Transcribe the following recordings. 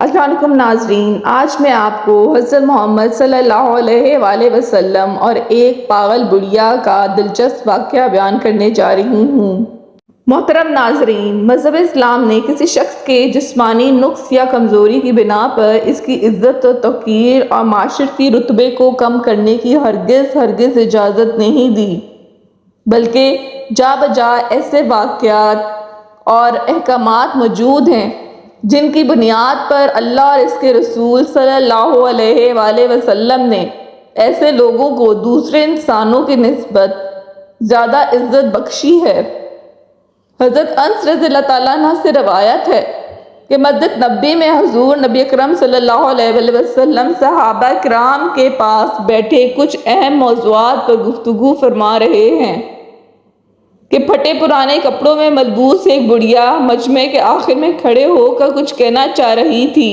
السلام علیکم ناظرین، آج میں آپ کو حضرت محمد صلی اللہ علیہ وآلہ وسلم اور ایک پاگل بڑھیا کا دلچسپ واقعہ بیان کرنے جا رہی ہوں۔ محترم ناظرین، مذہب اسلام نے کسی شخص کے جسمانی نقص یا کمزوری کی بنا پر اس کی عزت و توقیر اور معاشرتی رتبے کو کم کرنے کی ہرگز اجازت نہیں دی، بلکہ جا بجا ایسے واقعات اور احکامات موجود ہیں جن کی بنیاد پر اللہ اور اس کے رسول صلی اللہ علیہ وآلہ وسلم نے ایسے لوگوں کو دوسرے انسانوں کی نسبت زیادہ عزت بخشی ہے۔ حضرت انس رضی اللہ تعالیٰ عنہ سے روایت ہے کہ مسجد نبی میں حضور نبی اکرم صلی اللہ علیہ وآلہ وسلم صحابہ کرام کے پاس بیٹھے کچھ اہم موضوعات پر گفتگو فرما رہے ہیں کہ پھٹے پرانے کپڑوں میں ملبوس ایک بڑھیا مجمع کے آخر میں کھڑے ہو کر کچھ کہنا چاہ رہی تھی۔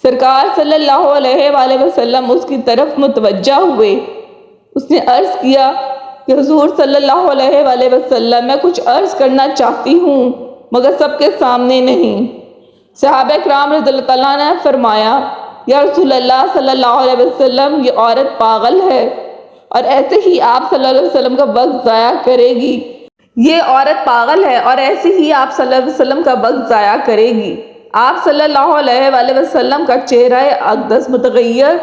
سرکار صلی اللہ علیہ وآلہ وسلم اس کی طرف متوجہ ہوئے۔ اس نے عرض کیا کہ حضور صلی اللہ علیہ وآلہ وسلم، میں کچھ عرض کرنا چاہتی ہوں مگر سب کے سامنے نہیں۔ صحابہ کرام رضی اللہ تعالیٰ نے فرمایا، یا رسول اللہ صلی اللہ علیہ وسلم، یہ عورت پاگل ہے اور ایسے ہی آپ صلی اللہ علیہ وسلم کا وقت ضائع کرے گی۔ یہ عورت پاگل ہے اور ایسے ہی آپ صلی اللہ علیہ وسلم کا وقت ضائع کرے گی۔ آپ صلی اللہ علیہ وآلہ وسلم کا چہرہ اقدس متغیر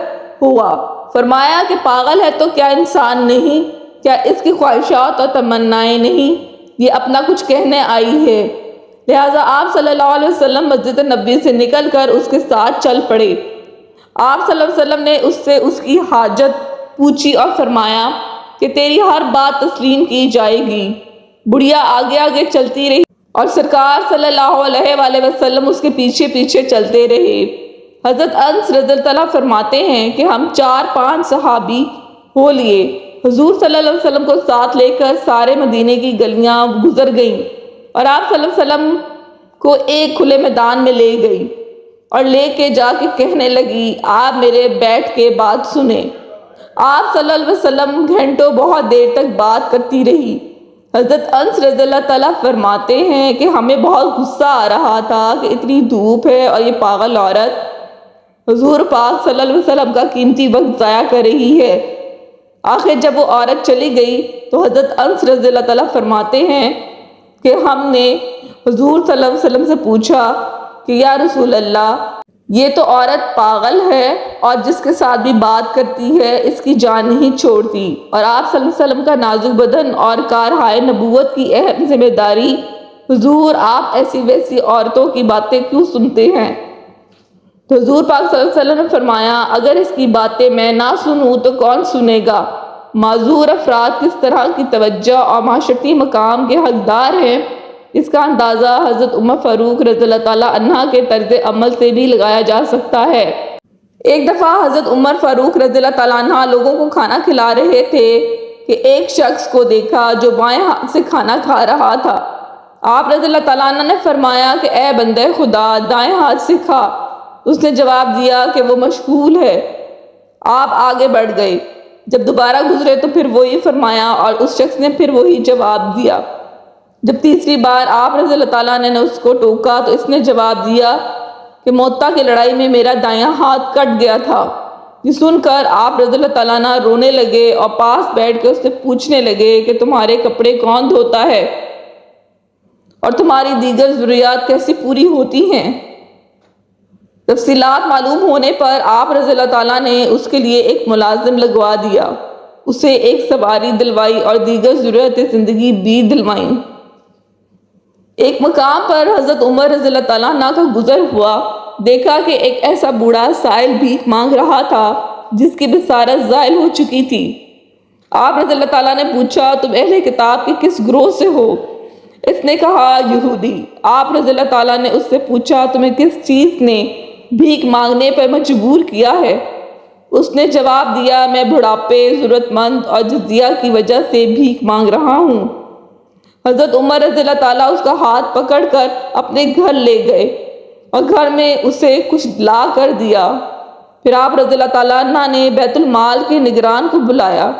ہوا۔ فرمایا کہ پاگل ہے تو کیا انسان نہیں؟ کیا اس کی خواہشات اور تمنائیں نہیں؟ یہ اپنا کچھ کہنے آئی ہے۔ لہٰذا آپ صلی اللہ علیہ وسلم مسجد نبی سے نکل کر اس کے ساتھ چل پڑے۔ آپ صلی اللہ علیہ وسلم نے اس سے اس کی حاجت پوچھی اور فرمایا کہ تیری ہر بات تسلیم کی جائے گی۔ بڑھیا آگے آگے چلتی رہی اور سرکار صلی اللہ علیہ وآلہ وسلم اس کے پیچھے پیچھے چلتے رہے۔ حضرت انس رضی اللہ تعالیٰ فرماتے ہیں کہ ہم 4-5 صحابی ہو لیے، حضور صلی اللہ علیہ وسلم کو ساتھ لے کر سارے مدینے کی گلیاں گزر گئیں اور آپ صلی اللہ علیہ وسلم کو ایک کھلے میدان میں لے گئی اور لے کے جا کے کہنے لگی، آپ میرے بیٹھ کے بات سنیں۔ آپ صلی اللہ علیہ وسلم گھنٹوں بہت دیر تک بات کرتی رہی۔ حضرت انس رضی اللہ تعالیٰ فرماتے ہیں کہ ہمیں بہت غصہ آ رہا تھا کہ اتنی دھوپ ہے اور یہ پاگل عورت حضور پاک صلی اللہ علیہ وسلم کا قیمتی وقت ضائع کر رہی ہے۔ آخر جب وہ عورت چلی گئی تو حضرت انس رضی اللہ تعالیٰ فرماتے ہیں کہ ہم نے حضور صلی اللہ علیہ وسلم سے پوچھا کہ یا رسول اللہ، یہ تو عورت پاگل ہے اور جس کے ساتھ بھی بات کرتی ہے اس کی جان نہیں چھوڑتی، اور آپ صلی اللہ علیہ وسلم کا نازک بدن اور کارہائے نبوت کی اہم ذمہ داری، حضور آپ ایسی ویسی عورتوں کی باتیں کیوں سنتے ہیں؟ تو حضور پاک صلی اللہ علیہ وسلم نے فرمایا، اگر اس کی باتیں میں نہ سنوں تو کون سنے گا؟ معذور افراد کس طرح کی توجہ اور معاشرتی مقام کے حقدار ہیں، اس کا اندازہ حضرت عمر فاروق رضی اللہ تعالیٰ عنہ کے طرز عمل سے بھی لگایا جا سکتا ہے۔ ایک دفعہ حضرت عمر فاروق رضی اللہ تعالیٰ عنہ لوگوں کو کھانا کھلا رہے تھے کہ ایک شخص کو دیکھا جو بائیں ہاتھ سے کھانا کھا رہا تھا۔ آپ رضی اللہ تعالیٰ عنہ نے فرمایا کہ اے بندے خدا، دائیں ہاتھ سے کھا۔ اس نے جواب دیا کہ وہ مشغول ہے۔ آپ آگے بڑھ گئے، جب دوبارہ گزرے تو پھر وہی فرمایا اور اس شخص نے پھر وہی جواب دیا۔ جب تیسری بار آپ رضی اللہ تعالیٰ نے اس کو ٹوکا تو اس نے جواب دیا کہ موتا کی لڑائی میں میرا دایاں ہاتھ کٹ گیا تھا۔ یہ سن کر آپ رضی اللہ تعالیٰ عنہ رونے لگے اور پاس بیٹھ کے اس سے پوچھنے لگے کہ تمہارے کپڑے کون دھوتا ہے اور تمہاری دیگر ضروریات کیسی پوری ہوتی ہیں؟ تفصیلات معلوم ہونے پر آپ رضی اللہ تعالیٰ نے اس کے لیے ایک ملازم لگوا دیا، اسے ایک سواری دلوائی اور دیگر ضرورت زندگی بھی دلوائیں۔ ایک مقام پر حضرت عمر رضی اللہ تعالیٰ عنہ کا گزر ہوا، دیکھا کہ ایک ایسا بوڑھا سائل بھیک مانگ رہا تھا جس کی بصارت زائل ہو چکی تھی۔ آپ رضی اللہ تعالیٰ نے پوچھا، تم اہل کتاب کے کس گروہ سے ہو؟ اس نے کہا، یہودی۔ آپ رضی اللہ تعالیٰ نے اس سے پوچھا، تمہیں کس چیز نے بھیک مانگنے پر مجبور کیا ہے؟ اس نے جواب دیا، میں بڑھاپے، ضرورت مند اور جزیہ کی وجہ سے بھیک مانگ رہا ہوں۔ حضرت عمر رضی اللہ تعالیٰ اس کا ہاتھ پکڑ کر اپنے گھر لے گئے اور گھر میں اسے کچھ لا کر دیا۔ پھر آپ رضی اللہ تعالیٰ عنہ نے بیت المال کے نگران کو بلایا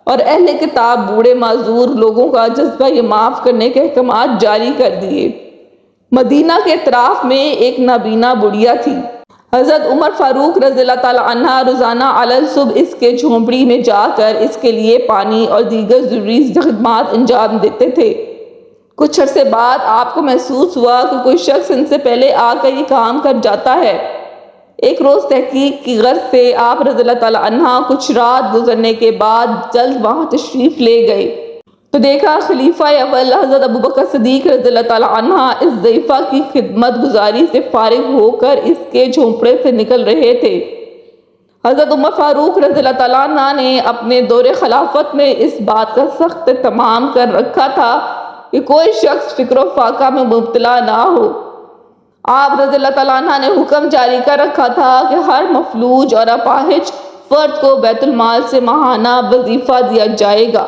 اور اہل کتاب بوڑھے معذور لوگوں کا جذبہ یہ معاف کرنے کے احکامات جاری کر دیے۔ مدینہ کے اطراف میں ایک نابینا بڑھیا تھی۔ حضرت عمر فاروق رضی اللہ تعالیٰ عنہ روزانہ صبح اس کے جھونپڑی میں جا کر اس کے لیے پانی اور دیگر ضروری خدمات انجام دیتے تھے۔ کچھ عرصے بعد آپ کو محسوس ہوا کہ کوئی شخص ان سے پہلے آ کر یہ کام کر جاتا ہے۔ ایک روز تحقیق کی غرض سے آپ رضی اللہ تعالیٰ عنہ کچھ رات گزرنے کے بعد جلد وہاں تشریف لے گئے تو دیکھا خلیفہ اول حضرت ابوبکر صدیق رضی اللہ تعالیٰ عنہ اس ضعیفہ کی خدمت گزاری سے فارغ ہو کر اس کے جھونپڑے سے نکل رہے تھے۔ حضرت عمر فاروق رضی اللہ تعالیٰ عنہ نے اپنے دور خلافت میں اس بات کا سخت اہتمام کر رکھا تھا کہ کوئی شخص فکر و فاقہ میں مبتلا نہ ہو۔ آپ رضی اللہ تعالیٰ عنہ نے حکم جاری کر رکھا تھا کہ ہر مفلوج اور اپاہج فرد کو بیت المال سے ماہانہ وظیفہ دیا جائے گا۔